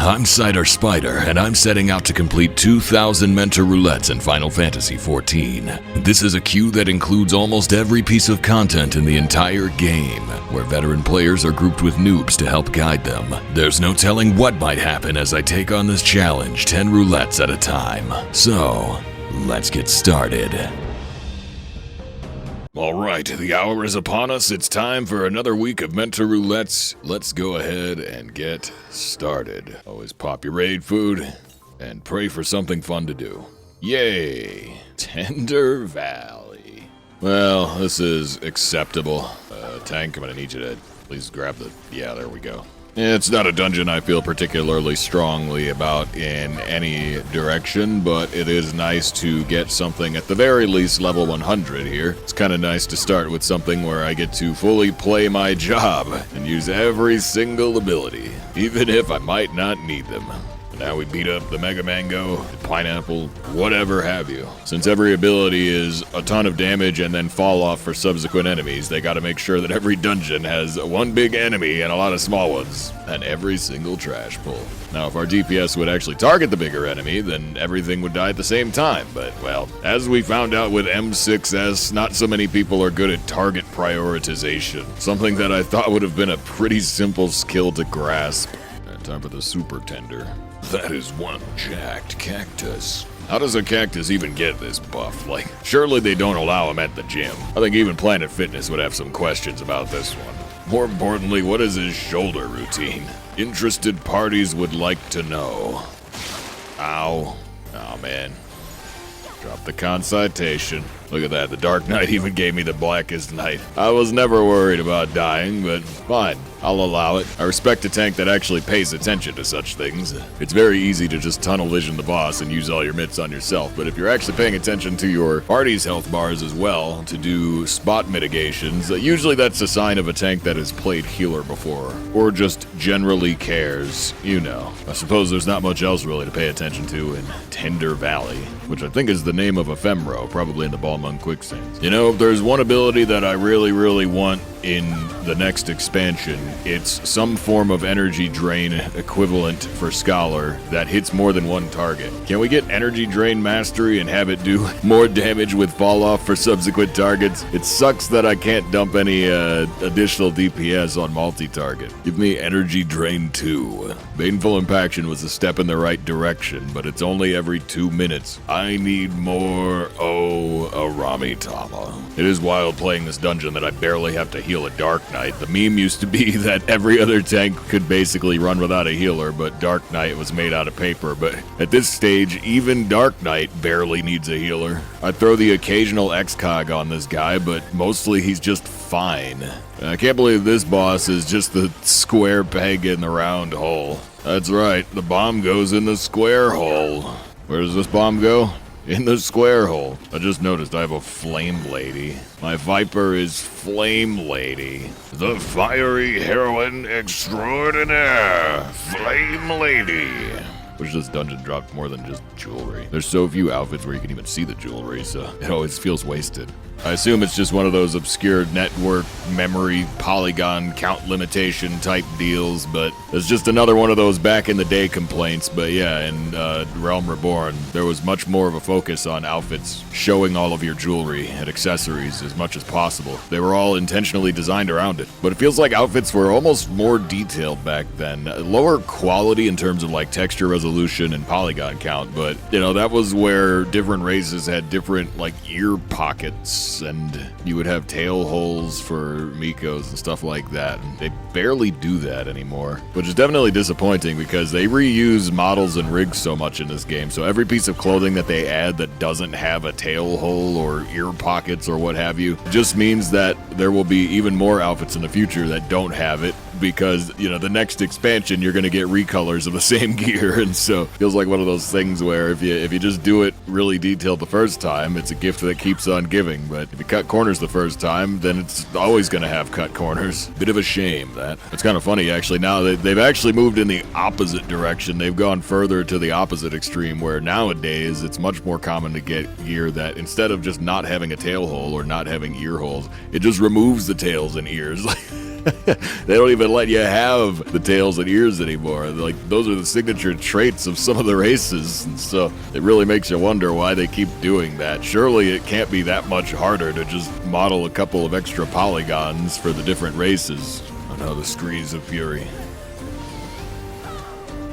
I'm Cider Spider, and I'm setting out to complete 2,000 mentor roulettes in Final Fantasy XIV. This is a queue that includes almost every piece of content in the entire game, where veteran players are grouped with noobs to help guide them. There's no telling what might happen as I take on this challenge 10 roulettes at a time. So, let's get started. Alright, the hour is upon us. It's time for another week of mentor roulettes. Let's go ahead and get started. Always pop your raid food and pray for something fun to do. Yay! Tender Valley. Well, this is acceptable. Tank, I'm gonna need you to please grab the... Yeah, there we go. It's not a dungeon I feel particularly strongly about in any direction, but it is nice to get something at the very least level 100 here. It's kind of nice to start with something where I get to fully play my job and use every single ability, even if I might not need them. Now we beat up the Mega Mango, the Pineapple, whatever have you. Since every ability is a ton of damage and then fall off for subsequent enemies, they gotta make sure that every dungeon has one big enemy and a lot of small ones, and every single trash pull. Now if our DPS would actually target the bigger enemy, then everything would die at the same time, but well, as we found out with M6S, not so many people are good at target prioritization, something that I thought would have been a pretty simple skill to grasp. Time for the super tender. That is one jacked cactus. How does a cactus even get this buff? Like, surely they don't allow him at the gym. I think even Planet Fitness would have some questions about this one. More importantly, what is his shoulder routine? Interested parties would like to know. Ow. Oh man. Drop the concitation. Look at that, the Dark Knight even gave me the Blackest Night. I was never worried about dying, but fine, I'll allow it. I respect a tank that actually pays attention to such things. It's very easy to just tunnel vision the boss and use all your mitts on yourself, but if you're actually paying attention to your party's health bars as well to do spot mitigations, usually that's a sign of a tank that has played healer before, or just generally cares, you know. I suppose there's not much else really to pay attention to in Tender Valley, which I think is the name of Ephemero, probably in the Balmung Quicksands. You know, if there's one ability that I really want in the next expansion, it's some form of energy drain equivalent for Scholar that hits more than one target. Can we get energy drain mastery and have it do more damage with fall off for subsequent targets? It sucks that I can't dump any additional DPS on multi-target. Give me energy drain 2. Baneful Impaction was a step in the right direction, but it's only every 2 minutes. I need more Aramitama. It is wild playing this dungeon that I barely have to heal a Dark Knight. The meme used to be that every other tank could basically run without a healer, but Dark Knight was made out of paper. But at this stage, even Dark Knight barely needs a healer. I throw the occasional X-Cog on this guy, but mostly he's just fine. I can't believe this boss is just the square peg in the round hole. That's right, the bomb goes in the square hole. Where does this bomb go? In the square hole. I just noticed I have a Flame Lady. My Viper is Flame Lady. The fiery heroine extraordinaire. Flame Lady. Wish this dungeon dropped more than just jewelry. There's so few outfits where you can even see the jewelry, so it always feels wasted. I assume it's just one of those obscure network, memory, polygon, count limitation type deals, but it's just another one of those back in the day complaints. But yeah, in Realm Reborn, there was much more of a focus on outfits showing all of your jewelry and accessories as much as possible. They were all intentionally designed around it. But it feels like outfits were almost more detailed back then. Lower quality in terms of like texture resolution and polygon count, but you know, that was where different races had different like ear pockets, and you would have tail holes for Mikos and stuff like that. And they barely do that anymore, which is definitely disappointing because they reuse models and rigs so much in this game. So every piece of clothing that they add that doesn't have a tail hole or ear pockets or what have you just means that there will be even more outfits in the future that don't have it, because you know, the next expansion you're gonna get recolors of the same gear, and so it feels like one of those things where if you just do it really detailed the first time, it's a gift that keeps on giving. But if you cut corners the first time, then it's always gonna have cut corners. Bit of a shame that. It's kind of funny actually, now they've actually moved in the opposite direction. They've gone further to the opposite extreme, where nowadays it's much more common to get gear that instead of just not having a tail hole or not having ear holes, it just removes the tails and ears. They don't even let you have the tails and ears anymore. Like, those are the signature traits of some of the races, and so it really makes you wonder why they keep doing that. Surely it can't be that much harder to just model a couple of extra polygons for the different races. Oh no, the screes of fury.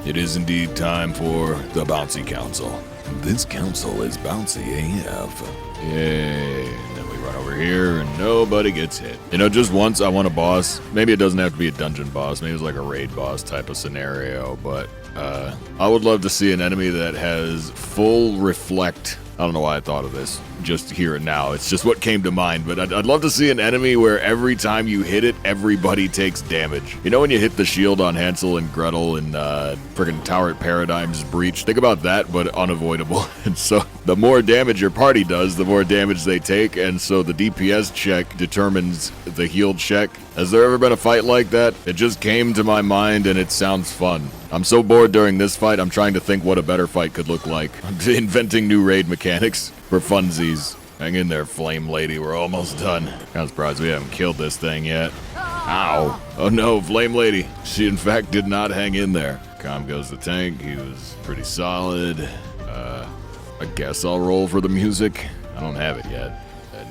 It is indeed time for the Bouncy Council. This council is bouncy AF. Yay. And then we run over here and nobody gets hit. You know, just once I want a boss. Maybe it doesn't have to be a dungeon boss. Maybe it's like a raid boss type of scenario. But I would love to see an enemy that has full reflect. I don't know why I thought of this just here and now. It's just what came to mind. But I'd love to see an enemy where every time you hit it, everybody takes damage. You know when you hit the shield on Hansel and Gretel in friggin' Tower of Paradigm's Breach? Think about that, but unavoidable. And so the more damage your party does, the more damage they take. And so the DPS check determines the heal check. Has there ever been a fight like that? It just came to my mind and it sounds fun. I'm so bored during this fight, I'm trying to think what a better fight could look like. I'm inventing new raid mechanics for funsies. Hang in there, Flame Lady, we're almost done. I'm surprised we haven't killed this thing yet. Ow. Oh no, Flame Lady. She in fact did not hang in there. Calm goes the tank, he was pretty solid. I guess I'll roll for the music. I don't have it yet.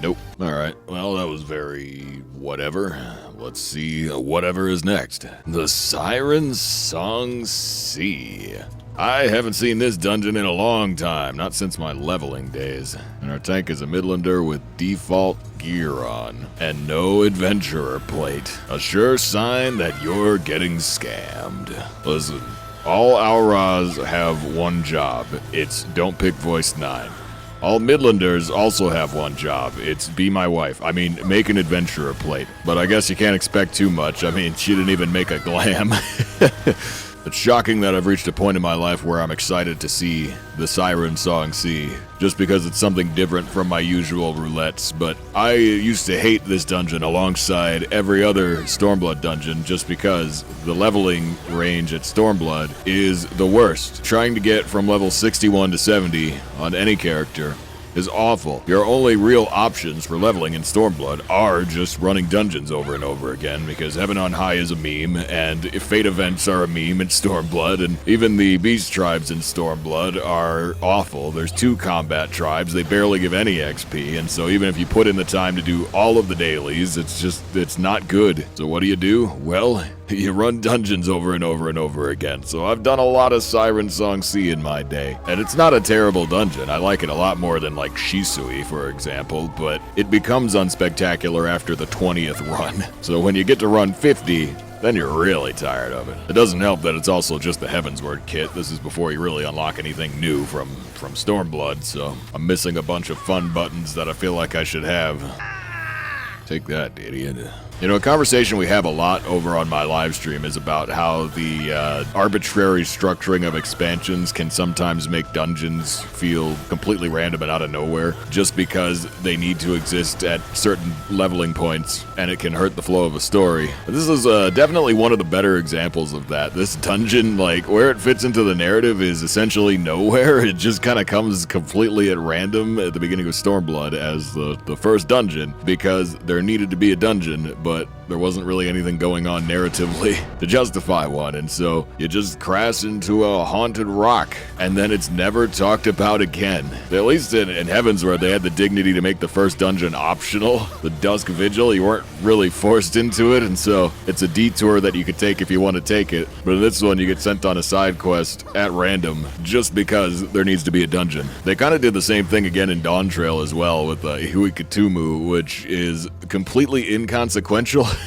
Nope. Alright, well that was very whatever. Let's see whatever is next. The Siren Song C. I haven't seen this dungeon in a long time, not since my leveling days. And our tank is a Midlander with default gear on, and no adventurer plate. A sure sign that you're getting scammed. Listen, all Auras have one job. It's don't pick voice 9. All Midlanders also have one job. It's be my wife. I mean, make an adventurer plate. But I guess you can't expect too much. I mean, she didn't even make a glam. It's shocking that I've reached a point in my life where I'm excited to see the Siren Song C, just because it's something different from my usual roulettes, but I used to hate this dungeon alongside every other Stormblood dungeon just because the leveling range at Stormblood is the worst. Trying to get from level 61 to 70 on any character is awful. Your only real options for leveling in Stormblood are just running dungeons over and over again, because Heaven on High is a meme, and Fate events are a meme in Stormblood, and even the Beast tribes in Stormblood are awful. There's 2 combat tribes, they barely give any XP, and so even if you put in the time to do all of the dailies, it's not good. So what do? Well, you run dungeons over and over and over again. So I've done a lot of Siren Song C in my day. And it's not a terrible dungeon. I like it a lot more than like Shisui, for example, but it becomes unspectacular after the 20th run. So when you get to run 50, then you're really tired of it. It doesn't help that it's also just the Heavensward kit. This is before you really unlock anything new from Stormblood, so I'm missing a bunch of fun buttons that I feel like I should have. Take that, idiot. You know, a conversation we have a lot over on my live stream is about how the arbitrary structuring of expansions can sometimes make dungeons feel completely random and out of nowhere, just because they need to exist at certain leveling points, and it can hurt the flow of a story. But this is definitely one of the better examples of that. This dungeon, like, where it fits into the narrative is essentially nowhere. It just kind of comes completely at random at the beginning of Stormblood as the first dungeon, because there needed to be a dungeon, but there wasn't really anything going on narratively to justify one, and so you just crash into a haunted rock, and then it's never talked about again. At least in Heavensward, they had the dignity to make the first dungeon optional. The Dusk Vigil, you weren't really forced into it, and so it's a detour that you could take if you want to take it. But in this one, you get sent on a side quest at random, just because there needs to be a dungeon. They kind of did the same thing again in Dawn Trail as well, with Huikatumu, which is completely inconsequential.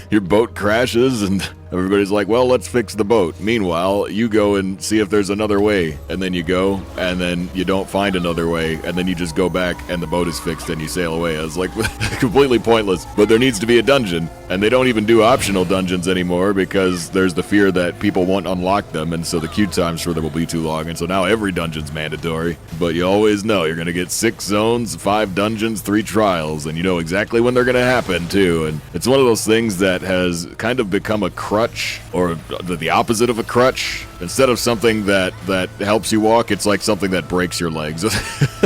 Your boat crashes and everybody's like, well, let's fix the boat. Meanwhile, you go and see if there's another way, and then you go, and then you don't find another way, and then you just go back and the boat is fixed and you sail away. I was like, completely pointless. But there needs to be a dungeon, and they don't even do optional dungeons anymore because there's the fear that people won't unlock them, and so the queue times for them will be too long, and so now every dungeon's mandatory. But you always know you're gonna get 6 zones, 5 dungeons, 3 trials, and you know exactly when they're gonna happen too. And it's one of those things that has kind of become a crutch, or the opposite of a crutch. Instead of something that helps you walk, it's like something that breaks your legs.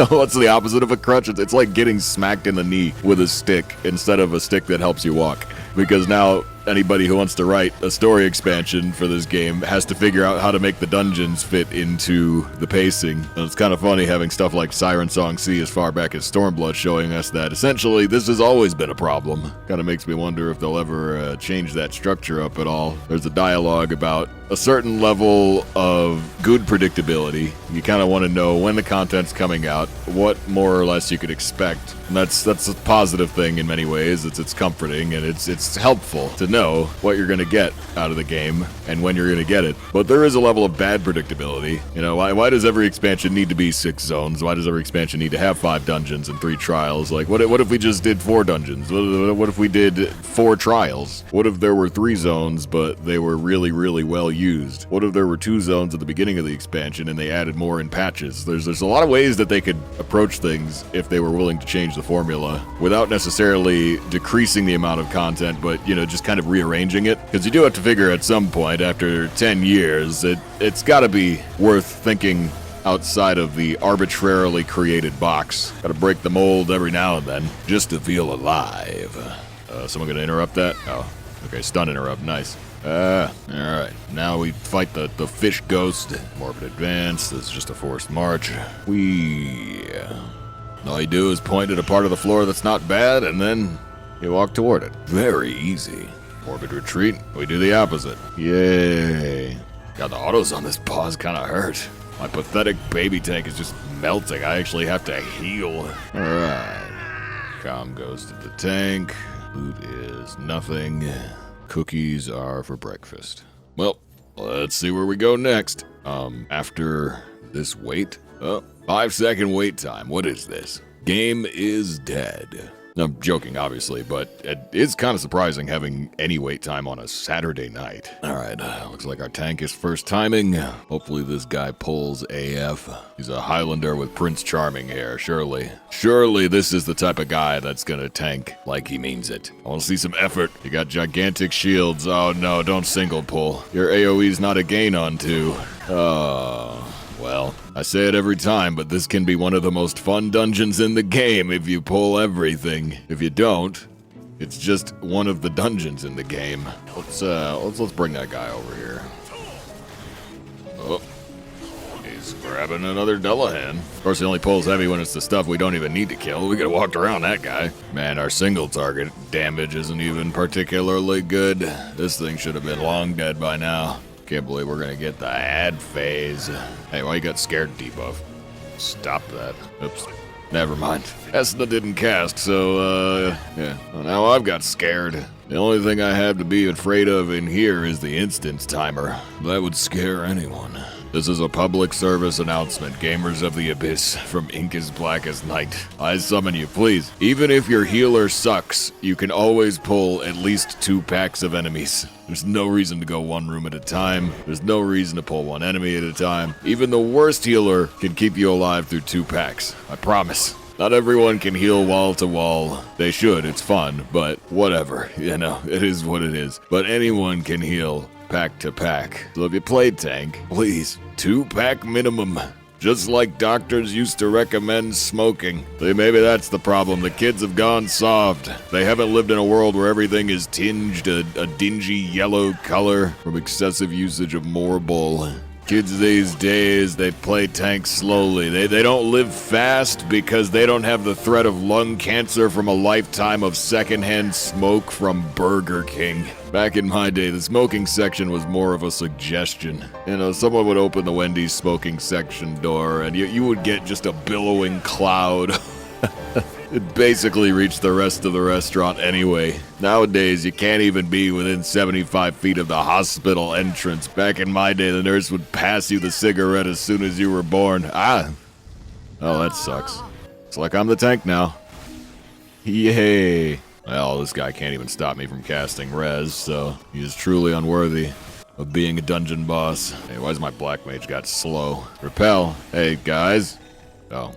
What's the opposite of a crutch? It's like getting smacked in the knee with a stick instead of a stick that helps you walk. Because now anybody who wants to write a story expansion for this game has to figure out how to make the dungeons fit into the pacing. And it's kind of funny having stuff like Siren Song C as far back as Stormblood showing us that essentially this has always been a problem. Kind of makes me wonder if they'll ever change that structure up at all. There's a dialogue about a certain level of good predictability. You kind of want to know when the content's coming out, what more or less you could expect. And that's a positive thing in many ways. It's comforting and it's helpful to know what you're going to get out of the game and when you're going to get it. But there is a level of bad predictability. You know, why does every expansion need to be 6 zones? Why does every expansion need to have 5 dungeons and 3 trials? Like, what if we just did 4 dungeons? What if we did 4 trials? What if there were 3 zones, but they were really, really well used? What if there were 2 zones at the beginning of the expansion and they added more in patches? There's a lot of ways that they could approach things if they were willing to change the formula without necessarily decreasing the amount of content, but, you know, just kind of rearranging it. Because you do have to figure at some point, after 10 years, it's got to be worth thinking outside of the arbitrarily created box. Gotta break the mold every now and then, just to feel alive. Someone gonna interrupt that? Oh, okay, stun interrupt, nice. Alright, now we fight the fish ghost. Morbid advance, this is just a forced march. All you do is point at a part of the floor that's not bad, and then you walk toward it. Very easy. Morbid retreat, we do the opposite. Yay. God, the autos on this boss kinda hurt. My pathetic baby tank is just melting. I actually have to heal. Alright. Calm goes to the tank. Loot is nothing. Cookies are for breakfast. Well, let's see where we go next. After this wait. 5-second wait time. What is this? Game is dead. I'm joking, obviously, but it is kind of surprising having any wait time on a Saturday night. Alright, looks like our tank is first timing. Hopefully this guy pulls AF. He's a Highlander with Prince Charming hair, surely. Surely this is the type of guy that's gonna tank like he means it. I want to see some effort. You got gigantic shields. Oh no, don't single pull. Your AoE's not a gain on 2. Oh... Well, I say it every time, but this can be one of the most fun dungeons in the game if you pull everything. If you don't, it's just one of the dungeons in the game. Let's bring that guy over here. Oh, he's grabbing another Dullahan. Of course, he only pulls heavy when it's the stuff we don't even need to kill. We could've walked around that guy. Man, our single target damage isn't even particularly good. This thing should have been long dead by now. Can't believe we're gonna get the ad phase. Hey, why you got scared debuff? Stop that. Oops. Never mind. Esna didn't cast, so, yeah. Well, now I've got scared. The only thing I have to be afraid of in here is the instance timer. That would scare anyone. This is a public service announcement, gamers of the abyss, from ink as black as night. I summon you, please. Even if your healer sucks, you can always pull at least 2 packs of enemies. There's no reason to go 1 room at a time. There's no reason to pull 1 enemy at a time. Even the worst healer can keep you alive through 2 packs. I promise. Not everyone can heal wall to wall. They should, it's fun, but whatever. You know, it is what it is. But anyone can heal pack to pack. So if you play tank, please, 2-pack minimum. Just like doctors used to recommend smoking. See, maybe that's the problem. The kids have gone soft. They haven't lived in a world where everything is tinged a dingy yellow color from excessive usage of Morbol. Kids these days, they play tanks slowly. They don't live fast because they don't have the threat of lung cancer from a lifetime of secondhand smoke from Burger King. Back in my day, the smoking section was more of a suggestion. You know, someone would open the Wendy's smoking section door and you would get just a billowing cloud. It basically reached the rest of the restaurant anyway. Nowadays, you can't even be within 75 feet of the hospital entrance. Back in my day, the nurse would pass you the cigarette as soon as you were born. Oh, that sucks. It's like I'm the tank now. Yay. Well, this guy can't even stop me from casting res, so he is truly unworthy of being a dungeon boss. Hey, why's my black mage got slow? Repel. Hey, guys. Oh.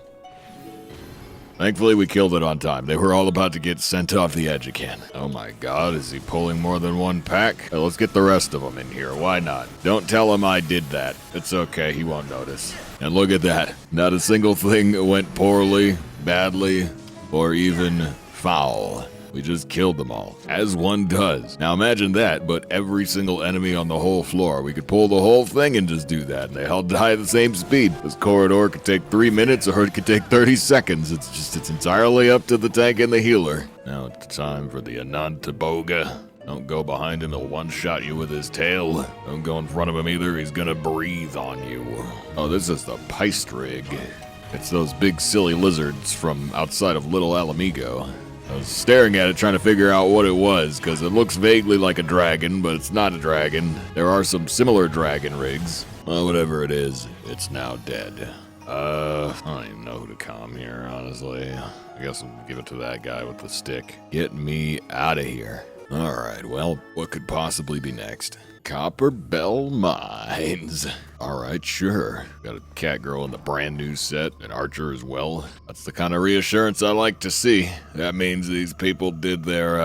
Thankfully, we killed it on time. They were all about to get sent off the edge again. Oh my god, is he pulling more than 1 pack? Hey, let's get the rest of them in here. Why not? Don't tell him I did that. It's okay, he won't notice. And look at that. Not a single thing went poorly, badly, or even foul. We just killed them all, as one does. Now imagine that, but every single enemy on the whole floor. We could pull the whole thing and just do that, and they all die at the same speed. This corridor could take 3 minutes, or it could take 30 seconds. It's entirely up to the tank and the healer. Now it's time for the Anantaboga. Don't go behind him, he'll one-shot you with his tail. Don't go in front of him either, he's gonna breathe on you. Oh, this is the Peistrig. It's those big silly lizards from outside of Little Alamigo. I was staring at it trying to figure out what it was, because it looks vaguely like a dragon, but it's not a dragon. There are some similar dragon rigs. Well, whatever it is, it's now dead. I don't even know who to calm here, honestly. I guess we'll give it to that guy with the stick. Get me out of here. Alright, well, what could possibly be next? Copper Bell Mines. Alright, sure. Got a cat girl in the brand new set, an archer as well. That's the kind of reassurance I like to see. That means these people did their,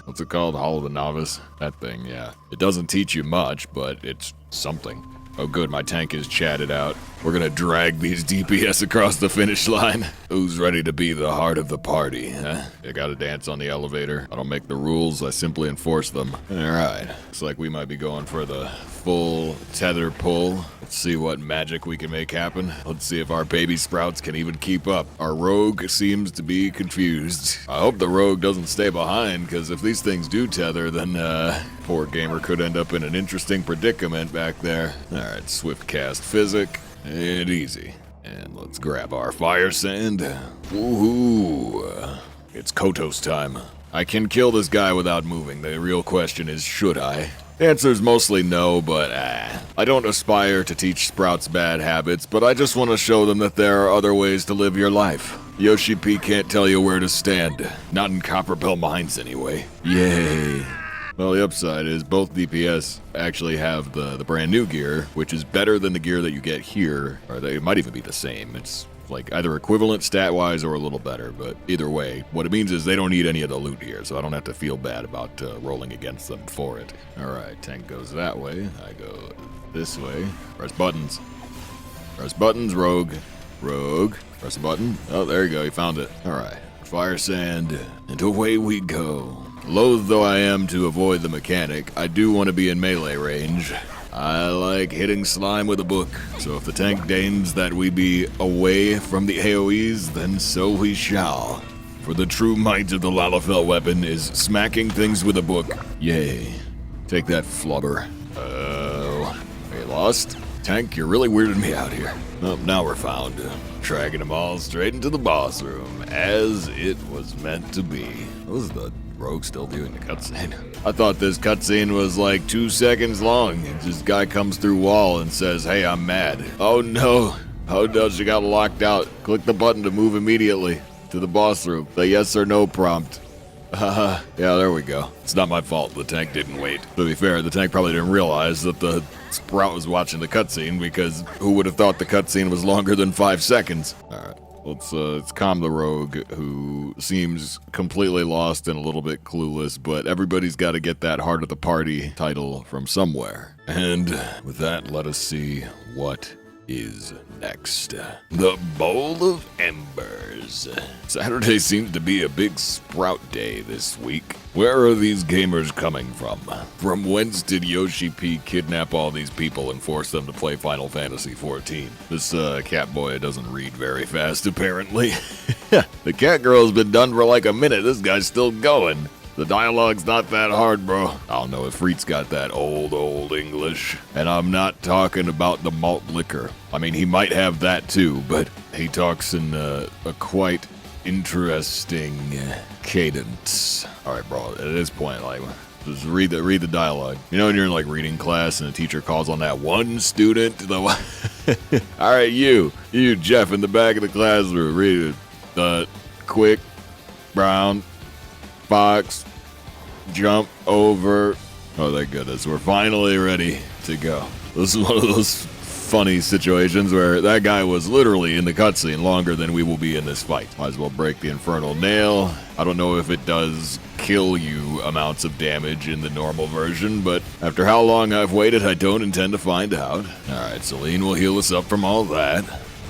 what's it called? Hall of the Novice? That thing, yeah. It doesn't teach you much, but it's something. Oh good, my tank is chatted out. We're gonna drag these DPS across the finish line. Who's ready to be the heart of the party, huh? I gotta dance on the elevator. I don't make the rules, I simply enforce them. Alright, looks like we might be going for the full tether pull. Let's see what magic we can make happen. Let's see if our baby sprouts can even keep up. Our rogue seems to be confused. I hope the rogue doesn't stay behind, because if these things do tether, then poor gamer could end up in an interesting predicament back there. Alright, swift cast physic, and easy. And let's grab our fire sand. Woohoo! It's Kotos time. I can kill this guy without moving. The real question is, should I? The answer's mostly no, but I don't aspire to teach sprouts bad habits, but I just want to show them that there are other ways to live your life. Yoshi P can't tell you where to stand. Not in Copper Bell Mines anyway. Yay. Well, the upside is both DPS actually have the brand new gear, which is better than the gear that you get here, or it might even be the same. It's like either equivalent stat-wise or a little better, but either way, what it means is they don't need any of the loot here, so I don't have to feel bad about rolling against them for it. Alright, tank goes that way, I go this way. Press buttons. Press buttons, rogue. Rogue. Press a button. Oh, there you go, you found it. Alright, fire sand, and away we go. Loath though I am to avoid the mechanic, I do want to be in melee range. I like hitting slime with a book, so if the tank deigns that we be away from the AoEs, then so we shall. For the true might of the Lalafell weapon is smacking things with a book. Yay. Take that, flubber. Oh, we lost? Tank, you're really weirding me out here. Oh, now we're found. Dragging them all straight into the boss room, as it was meant to be. What was the rogue still doing the cutscene? I thought this cutscene was like 2 seconds long. This guy comes through wall and says, hey, I'm mad. Oh no. Oh no, she got locked out. Click the button to move immediately to the boss room. The yes or no prompt. Yeah, there we go. It's not my fault the tank didn't wait. To be fair, the tank probably didn't realize that the sprout was watching the cutscene, because who would have thought the cutscene was longer than 5 seconds? Alright. Let's calm the rogue, who seems completely lost and a little bit clueless, but everybody's got to get that heart of the party title from somewhere. And with that, let us see what is next. The Bowl of Embers. Saturday seems to be a big sprout day this week. Where are these gamers coming from? From whence did Yoshi P kidnap all these people and force them to play Final Fantasy XIV? This cat boy doesn't read very fast, apparently. The cat girl's been done for like a minute. This guy's still going. The dialogue's not that hard, bro. I don't know if Freet's got that old English. And I'm not talking about the malt liquor. I mean, he might have that too, but he talks in a quite interesting cadence. Alright, bro, at this point, like, just read the dialogue. You know when you're in like reading class and the teacher calls on that one student? Alright, you Jeff in the back of the classroom, read it. Quick, brown, fox, jump over. Oh, thank goodness. We're finally ready to go. This is one of those funny situations where that guy was literally in the cutscene longer than we will be in this fight. Might as well break the infernal nail. I don't know if it does kill you amounts of damage in the normal version, but after how long I've waited, I don't intend to find out. Alright, Celine will heal us up from all that.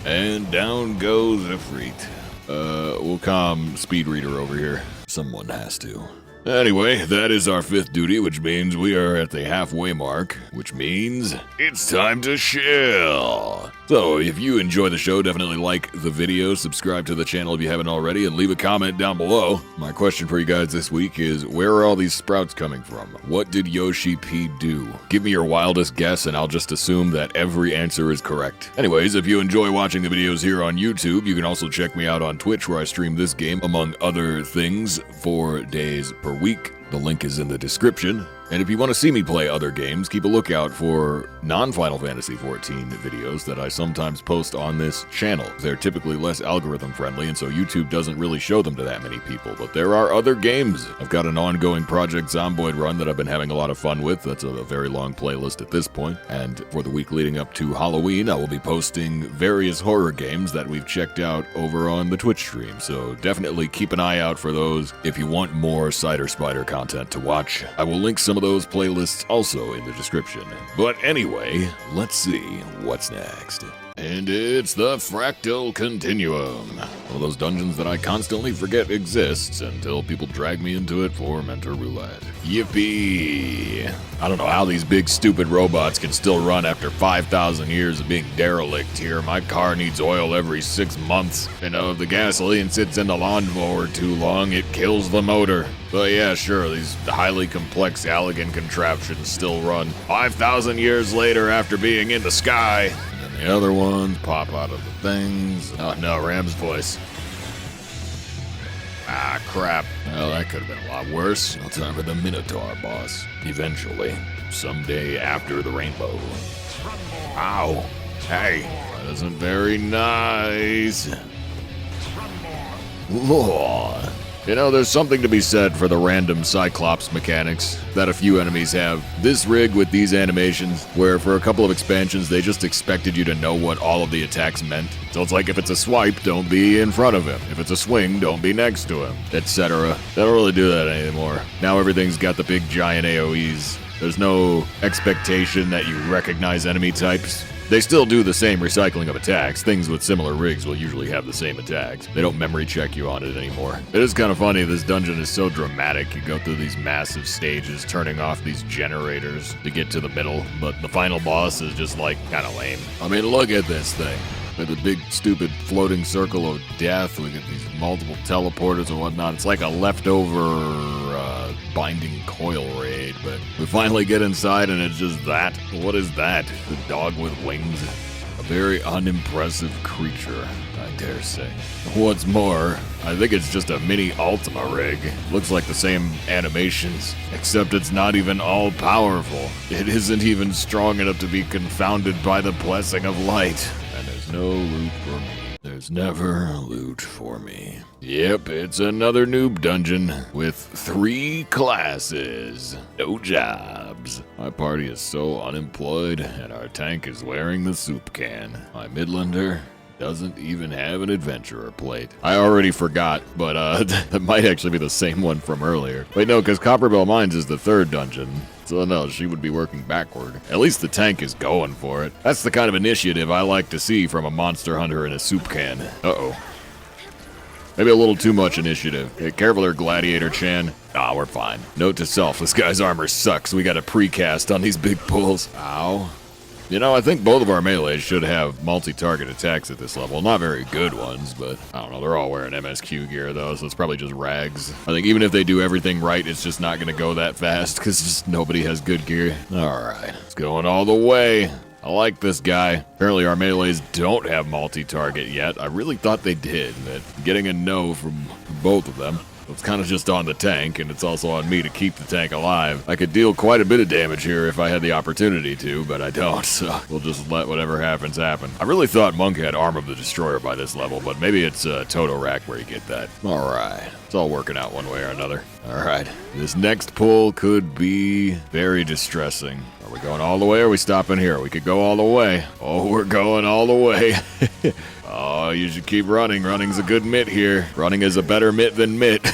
And down goes Ifrit. We'll calm Speed Reader over here. Someone has to. Anyway, that is our 5th duty, which means we are at the halfway mark, which means it's time to chill. So, if you enjoy the show, definitely like the video, subscribe to the channel if you haven't already, and leave a comment down below. My question for you guys this week is, where are all these sprouts coming from? What did Yoshi P do? Give me your wildest guess, and I'll just assume that every answer is correct. Anyways, if you enjoy watching the videos here on YouTube, you can also check me out on Twitch, where I stream this game, among other things, 4 days per week. The link is in the description. And if you want to see me play other games, keep a lookout for non-Final Fantasy XIV videos that I sometimes post on this channel. They're typically less algorithm friendly, and so YouTube doesn't really show them to that many people. But there are other games. I've got an ongoing Project Zomboid run that I've been having a lot of fun with. That's a very long playlist at this point. And for the week leading up to Halloween, I will be posting various horror games that we've checked out over on the Twitch stream. So definitely keep an eye out for those if you want more Cider Spider content to watch. I will link some of those playlists also in the description. But anyway, let's see what's next. And it's the Fractal Continuum. One of those dungeons that I constantly forget exists until people drag me into it for Mentor Roulette. Yippee! I don't know how these big stupid robots can still run after 5,000 years of being derelict here. My car needs oil every 6 months. And if the gasoline sits in the lawnmower too long, it kills the motor. But yeah, sure, these highly complex, elegant contraptions still run 5,000 years later after being in the sky. The other ones pop out of the things. Oh no, Ram's voice. Ah, crap. Well, that could have been a lot worse. No time for the Minotaur boss. Eventually. Someday after the rainbow. Ow. Hey, that isn't very nice. Lord. You know, there's something to be said for the random Cyclops mechanics that a few enemies have. This rig with these animations, where for a couple of expansions they just expected you to know what all of the attacks meant. So it's like if it's a swipe, don't be in front of him. If it's a swing, don't be next to him, etc. They don't really do that anymore. Now everything's got the big giant AoEs. There's no expectation that you recognize enemy types. They still do the same recycling of attacks. Things with similar rigs will usually have the same attacks. They don't memory check you on it anymore. It is kind of funny, this dungeon is so dramatic. You go through these massive stages, turning off these generators to get to the middle, but the final boss is just like kind of lame. I mean, look at this thing. With the big, stupid floating circle of death, we get these multiple teleporters and whatnot. It's like a leftover binding coil raid, but we finally get inside and it's just that. What is that? The dog with wings? A very unimpressive creature, I dare say. What's more, I think it's just a mini Ultima rig. Looks like the same animations, except it's not even all-powerful. It isn't even strong enough to be confounded by the blessing of light. And there's no loot for me. There's never loot for me. Yep, it's another noob dungeon with 3 classes. No jobs. My party is so unemployed, and our tank is wearing the soup can. My Midlander doesn't even have an adventurer plate. I already forgot, but that might actually be the same one from earlier. Wait, no, because Copperbell Mines is the 3rd dungeon. So no, she would be working backward. At least the tank is going for it. That's the kind of initiative I like to see from a monster hunter in a soup can. Uh-oh. Maybe a little too much initiative. Hey, careful there, Gladiator-chan. Ah, we're fine. Note to self, this guy's armor sucks. We got a precast on these big pulls. Ow. You know, I think both of our melees should have multi-target attacks at this level. Not very good ones, but I don't know. They're all wearing MSQ gear, though, so it's probably just rags. I think even if they do everything right, it's just not going to go that fast, because just nobody has good gear. All right, it's going all the way. I like this guy. Apparently our melees don't have multi-target yet. I really thought they did, but getting a no from both of them. It's kind of just on the tank, and it's also on me to keep the tank alive. I could deal quite a bit of damage here if I had the opportunity to, but I don't, so we'll just let whatever happens happen. I really thought Monk had Arm of the Destroyer by this level, but maybe it's Toto Rack where you get that. Alright, it's all working out one way or another. Alright, this next pull could be very distressing. Are we going all the way or are we stopping here? We could go all the way. Oh, we're going all the way. Oh, you should keep running. Running's a good mitt here. Running is a better mitt than mitt.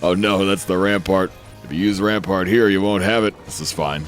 Oh no, that's the rampart. If you use rampart here, you won't have it. This is fine.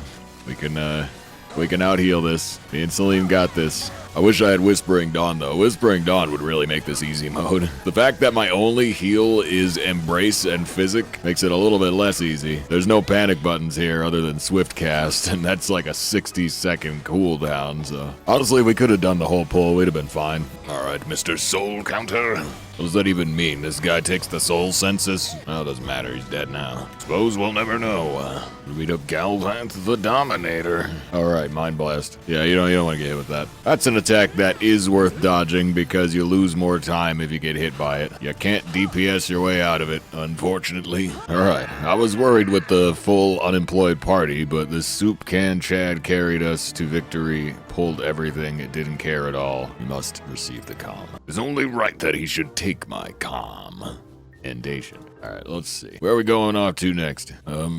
We can out-heal this. Me and Celine got this. I wish I had Whispering Dawn, though. Whispering Dawn would really make this easy mode. The fact that my only heal is Embrace and Physic makes it a little bit less easy. There's no panic buttons here other than Swift Cast, and that's like a 60-second cooldown, so... Honestly, we could have done the whole pull. We'd have been fine. Alright, Mr. Soul Counter. What does that even mean? This guy takes the soul census? Oh, doesn't matter. He's dead now. Suppose we'll never know. Beat up Galvanth the Dominator. Alright, Mind Blast. Yeah, you don't want to get hit with that. That's an attack that is worth dodging because you lose more time if you get hit by it. You can't DPS your way out of it, unfortunately. Alright, I was worried with the full unemployed party, but the soup can Chad carried us to victory, pulled everything, it didn't care at all. He must receive the calm. It's only right that he should take my calm. Endation. Alright, let's see. Where are we going off to next?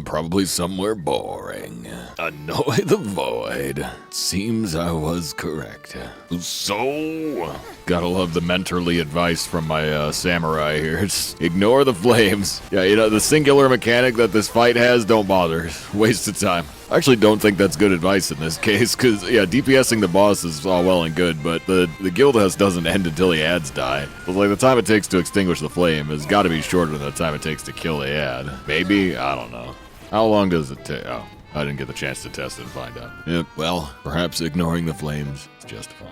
Probably somewhere boring. Annoy the Void. Seems I was correct. So... Gotta love the mentorly advice from my samurai here. Just ignore the flames. Yeah, you know, the singular mechanic that this fight has, don't bother. Waste of time. I actually don't think that's good advice in this case, because, yeah, DPSing the boss is all well and good, but the guild house doesn't end until the ads die. So, like, the time it takes to extinguish the flame has got to be shorter than the time it takes to kill the ad. Maybe? I don't know. How long does it take? Oh, I didn't get the chance to test it and find out. Yep, well, perhaps ignoring the flames is justified.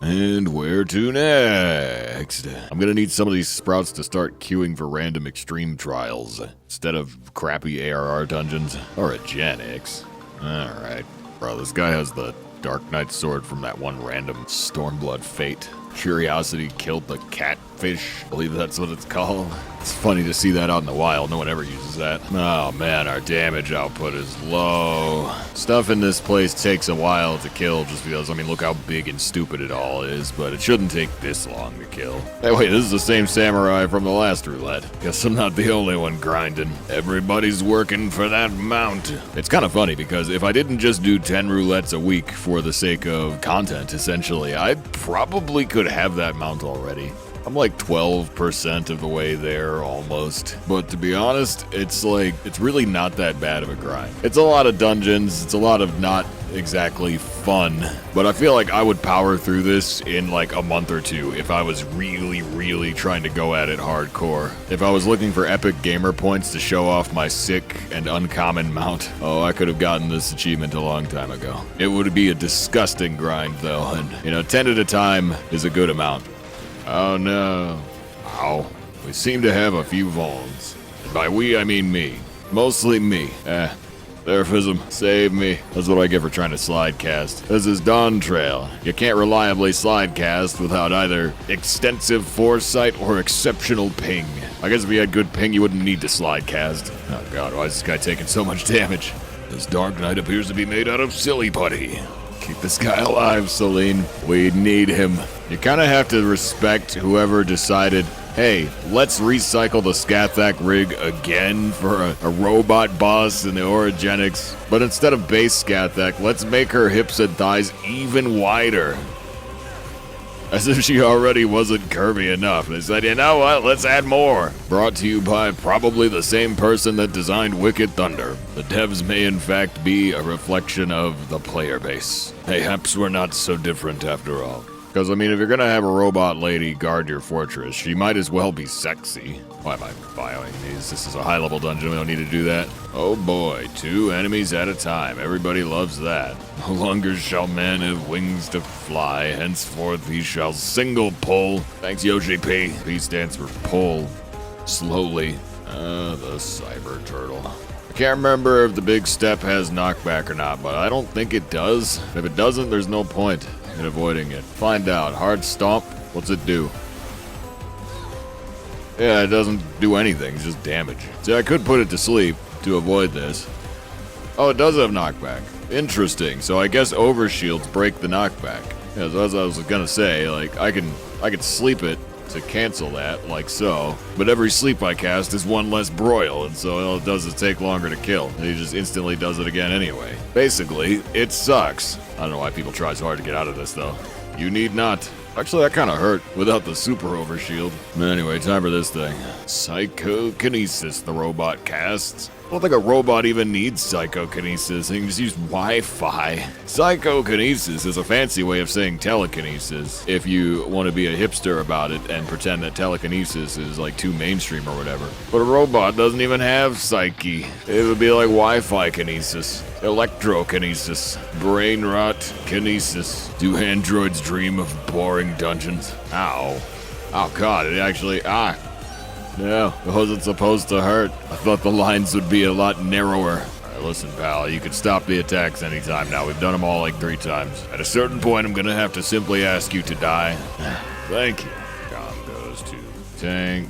And where to next? I'm gonna need some of these sprouts to start queuing for random extreme trials instead of crappy ARR dungeons or a Gen X. Alright. Bro, this guy has the Dark Knight sword from that one random Stormblood Fate. Curiosity killed the catfish. I believe that's what it's called. It's funny to see that out in the wild. No one ever uses that. Oh man, our damage output is low. Stuff in this place takes a while to kill just because, I mean, look how big and stupid it all is, but it shouldn't take this long to kill. Hey, wait, this is the same samurai from the last roulette. Guess I'm not the only one grinding. Everybody's working for that mount. It's kind of funny because if I didn't just do 10 roulettes a week for the sake of content, essentially, I probably could have that mount already. I'm like 12% of the way there almost. But to be honest, it's really not that bad of a grind. It's a lot of dungeons, it's a lot of not exactly fun, but I feel like I would power through this in like a month or two if I was really trying to go at it hardcore. If I was looking for epic gamer points to show off my sick and uncommon mount, oh, I could have gotten this achievement a long time ago. It would be a disgusting grind though, and you know, 10 at a time is a good amount. Oh no. Ow. We seem to have a few Vaughns. And by we, I mean me. Mostly me. Theraphism, save me. That's what I get for trying to slide cast. This is Dawn Trail. You can't reliably slide cast without either extensive foresight or exceptional ping. I guess if you had good ping, you wouldn't need to slide cast. Oh god, why is this guy taking so much damage? This Dark Knight appears to be made out of silly putty. Keep this guy alive, Celine. We need him. You kind of have to respect whoever decided, hey, let's recycle the Scathak rig again for a robot boss in the Origenics. But instead of base Scathak, let's make her hips and thighs even wider. As if she already wasn't curvy enough. They said, you know what, let's add more. Brought to you by probably the same person that designed Wicked Thunder. The devs may in fact be a reflection of the player base. Mayhaps we're not so different after all. Because, I mean, if you're gonna have a robot lady guard your fortress, she might as well be sexy. Why am I bioing these? This is a high-level dungeon, we don't need to do that. Oh boy, 2 enemies at a time. Everybody loves that. No longer shall man have wings to fly, henceforth he shall single pull. Thanks, Yoshi P. P stands for pull. Slowly. The cyber turtle. I can't remember if the big step has knockback or not, but I don't think it does. If it doesn't, there's no point in avoiding it. Find out. Hard stomp. What's it do? Yeah, it doesn't do anything. It's just damage. See, I could put it to sleep to avoid this. Oh, it does have knockback. Interesting. So I guess overshields break the knockback. Yeah, so as I was gonna say, like, I could sleep it to cancel that, like so. But every sleep I cast is one less broil, and so all it does is take longer to kill. And he just instantly does it again anyway. Basically, it sucks. I don't know why people try so hard to get out of this, though. You need not. Actually, that kind of hurt without the super overshield. Anyway, time for this thing. Psychokinesis, the robot casts. I don't think a robot even needs psychokinesis. They can just use Wi-Fi. Psychokinesis is a fancy way of saying telekinesis, if you want to be a hipster about it and pretend that telekinesis is like too mainstream or whatever. But a robot doesn't even have psyche. It would be like Wi-Fi kinesis, electrokinesis, brain rot kinesis. Do androids dream of boring dungeons? Ow. Oh god, it actually, no, it wasn't supposed to hurt. I thought the lines would be a lot narrower. Alright, listen, pal, you can stop the attacks anytime now. We've done them all like 3 times. At a certain point, I'm gonna have to simply ask you to die. Thank you. Down goes to tank.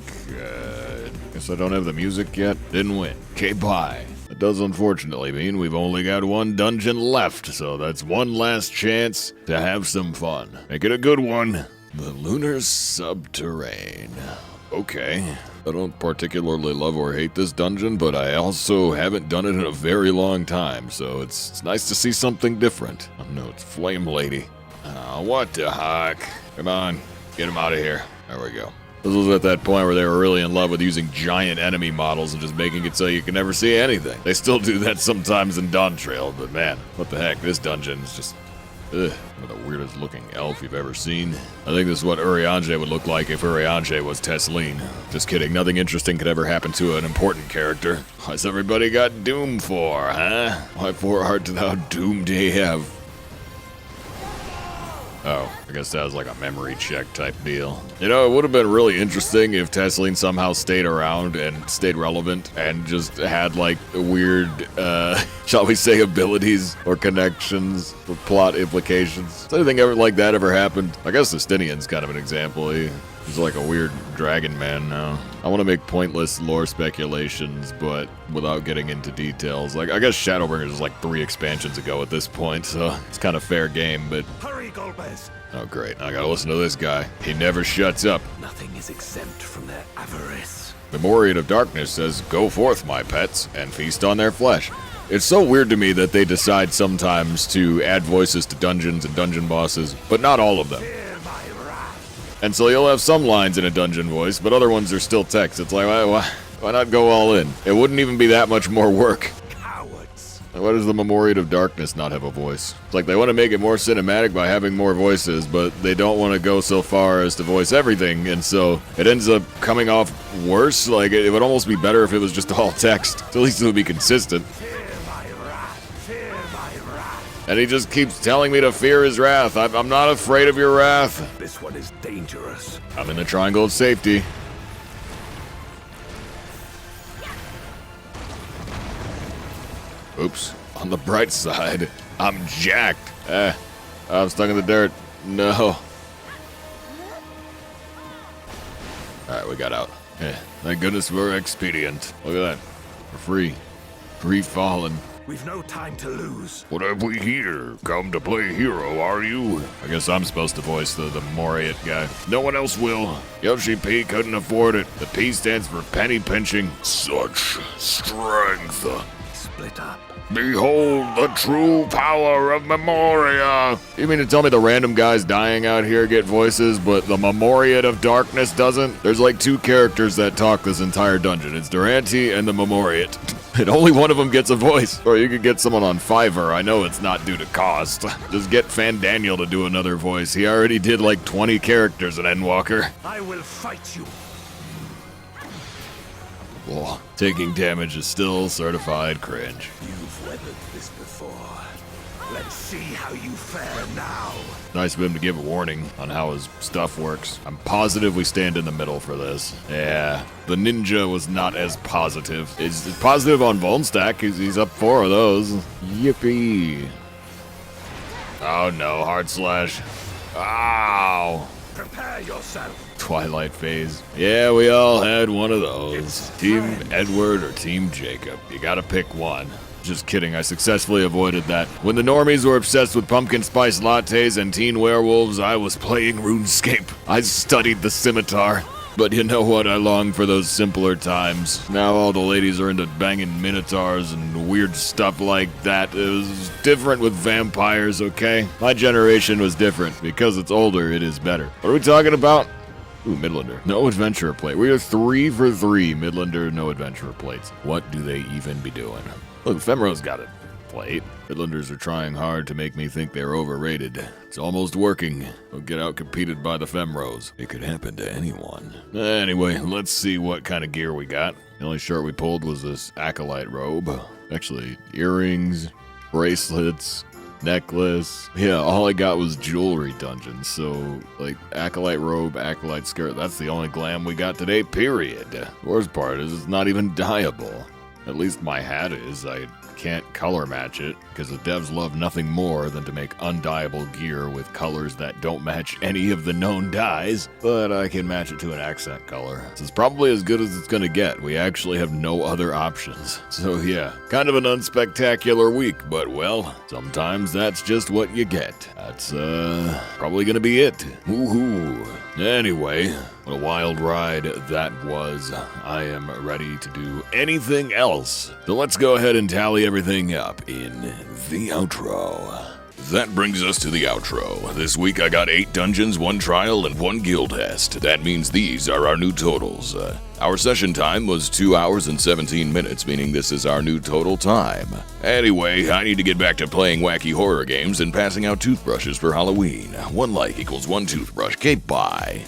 Guess I don't have the music yet. Didn't win. Okay, bye. That does unfortunately mean we've only got 1 dungeon left, so that's one last chance to have some fun. Make it a good one. The Lunar Subterrane. Okay. I don't particularly love or hate this dungeon, but I also haven't done it in a very long time, so it's nice to see something different. Oh no, it's Flame Lady. What the heck? Come on, get him out of here. There we go. This was at that point where they were really in love with using giant enemy models and just making it so you can never see anything. They still do that sometimes in Dawn Trail, but man, what the heck, this dungeon is just... Ugh, one of the weirdest looking elf you've ever seen. I think this is what Urianger would look like if Urianger was Tesleen. Just kidding, nothing interesting could ever happen to an important character. What's everybody got Doom for, huh? Why for art thou Doom they have? Oh, I guess that was like a memory check type deal. You know, it would have been really interesting if Tesleen somehow stayed around and stayed relevant and just had like weird, shall we say, abilities or connections or plot implications. Has anything ever like that ever happened? I guess Justinian's kind of an example. He's like a weird dragon man now. I want to make pointless lore speculations, but without getting into details. Like, I guess Shadowbringers is like 3 expansions ago at this point, so it's kind of fair game, but... Hurry, Golbez! Oh great, I gotta listen to this guy. He never shuts up. Nothing is exempt from their avarice. The Memoriat of Darkness says, "Go forth, my pets, and feast on their flesh." It's so weird to me that they decide sometimes to add voices to dungeons and dungeon bosses, but not all of them. And so you'll have some lines in a dungeon voice, but other ones are still text. It's like, why not go all in? It wouldn't even be that much more work. Cowards. Why does the Memoriat of Darkness not have a voice? It's like they want to make it more cinematic by having more voices, but they don't want to go so far as to voice everything, and so it ends up coming off worse. Like, it would almost be better if it was just all text. So at least it would be consistent. And he just keeps telling me to fear his wrath. I'm not afraid of your wrath. This one is dangerous. I'm in the triangle of safety. Oops. On the bright side, I'm jacked. I'm stuck in the dirt. No. Alright, we got out. Thank goodness we're expedient. Look at that. We're free. Free falling. We've no time to lose. What have we here? Come to play hero, are you? I guess I'm supposed to voice the Memoriat guy. No one else will. Yoshi P couldn't afford it. The P stands for penny pinching. Such strength. Split up. Behold the true power of Memoria. You mean to tell me the random guys dying out here get voices, but the Memoriat of Darkness doesn't? There's like 2 characters that talk this entire dungeon. It's Durante and the Memoriat. And only one of them gets a voice. Or you could get someone on Fiverr. I know it's not due to cost. Just get Fan Daniel to do another voice. He already did like 20 characters in Endwalker. I will fight you. Well, taking damage is still certified cringe. You've weathered this before. Let's see how you fare now. Nice of him to give a warning on how his stuff works. I'm positive we stand in the middle for this. Yeah, the ninja was not as positive. It's positive on Volnstack. He's up 4 of those. Yippee. Oh no, hard slash. Ow. Prepare yourself. Twilight phase. Yeah, we all had one of those. Team Edward or Team Jacob. You gotta pick one. Just kidding, I successfully avoided that. When the normies were obsessed with pumpkin spice lattes and teen werewolves, I was playing RuneScape. I studied the scimitar. But you know what? I long for those simpler times. Now all the ladies are into banging minotaurs and weird stuff like that. It was different with vampires, okay? My generation was different. Because it's older, it is better. What are we talking about? Ooh, Midlander. No adventurer plate. We are 3 for 3. Midlander, no adventurer plates. What do they even be doing? Look, Femro's got a plate. Midlanders are trying hard to make me think they're overrated. It's almost working. We'll get out competed by the Femros. It could happen to anyone. Anyway, let's see what kind of gear we got. The only shirt we pulled was this acolyte robe. Actually, earrings, bracelets, necklace. Yeah, all I got was jewelry dungeons. So, like, acolyte robe, acolyte skirt. That's the only glam we got today, period. The worst part is it's not even dyeable. At least my hat is. I can't color match it, because the devs love nothing more than to make undyeable gear with colors that don't match any of the known dyes, but I can match it to an accent color. This is probably as good as it's gonna get. We actually have no other options. So yeah, kind of an unspectacular week, but well, sometimes that's just what you get. That's probably gonna be it. Woohoo. Anyway, what a wild ride that was. I am ready to do anything else. So let's go ahead and tally everything up in the outro. That brings us to the outro. This week I got 8 dungeons, 1 trial, and 1 guild test. That means these are our new totals. Our session time was 2 hours and 17 minutes, meaning this is our new total time. Anyway, I need to get back to playing wacky horror games and passing out toothbrushes for Halloween. 1 like equals 1 toothbrush. Okay, bye.